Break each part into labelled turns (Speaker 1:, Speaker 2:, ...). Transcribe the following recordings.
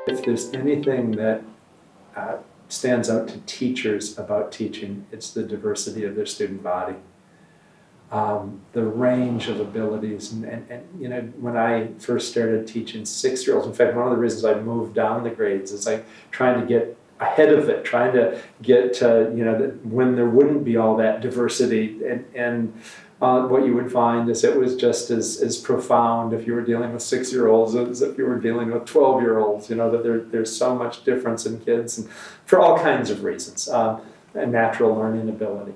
Speaker 1: If there's anything that stands out to teachers about teaching, it's the diversity of their student body. The range of abilities, and when I first started teaching 6-year-olds, in fact, one of the reasons I moved down the grades is like trying to get ahead of it, trying to get to, when there wouldn't be all that diversity, and what you would find is it was just as profound if you were dealing with 6-year-olds as if you were dealing with 12-year-olds, that there's so much difference in kids, and for all kinds of reasons, and natural learning ability,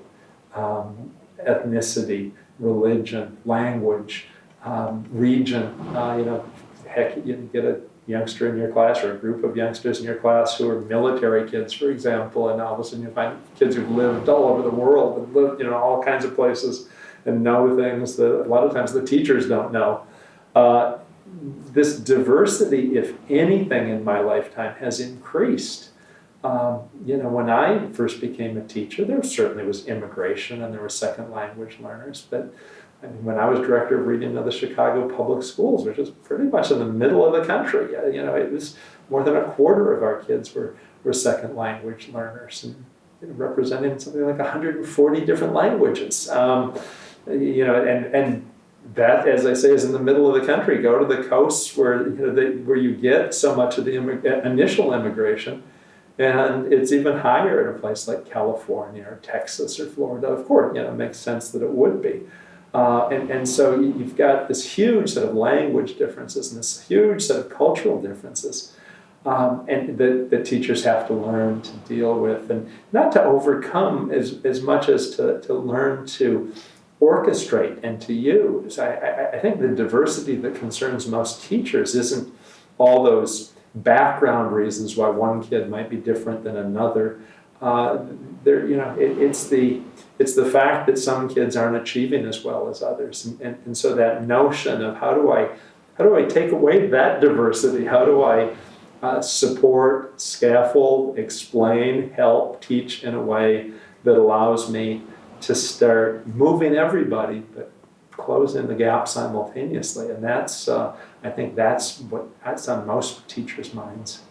Speaker 1: ethnicity, religion, language, region. Heck, you get a youngster in your class or a group of youngsters in your class who are military kids, for example, and all of a sudden you find kids who've lived all over the world and lived, all kinds of places and know things that a lot of times the teachers don't know. This diversity, if anything, in my lifetime has increased. When I first became a teacher, there certainly was immigration and there were second language learners, but when I was director of reading of the Chicago Public Schools, which is pretty much in the middle of the country, it was more than a quarter of our kids were second language learners, and representing something like 140 different languages. And that, as I say, is in the middle of the country. Go to the coasts where where you get so much of the initial immigration, and it's even higher in a place like California or Texas or Florida. Of course, it makes sense that it would be. And so you've got this huge set of language differences and this huge set of cultural differences, and that teachers have to learn to deal with, and not to overcome as much as to learn to orchestrate and to use. I think the diversity that concerns most teachers isn't all those background reasons why one kid might be different than another. It's the fact that some kids aren't achieving as well as others, and so that notion of how do I take away that diversity? How do I support, scaffold, explain, help, teach in a way that allows me to start moving everybody, but closing the gap simultaneously? And that's I think that's on most teachers' minds.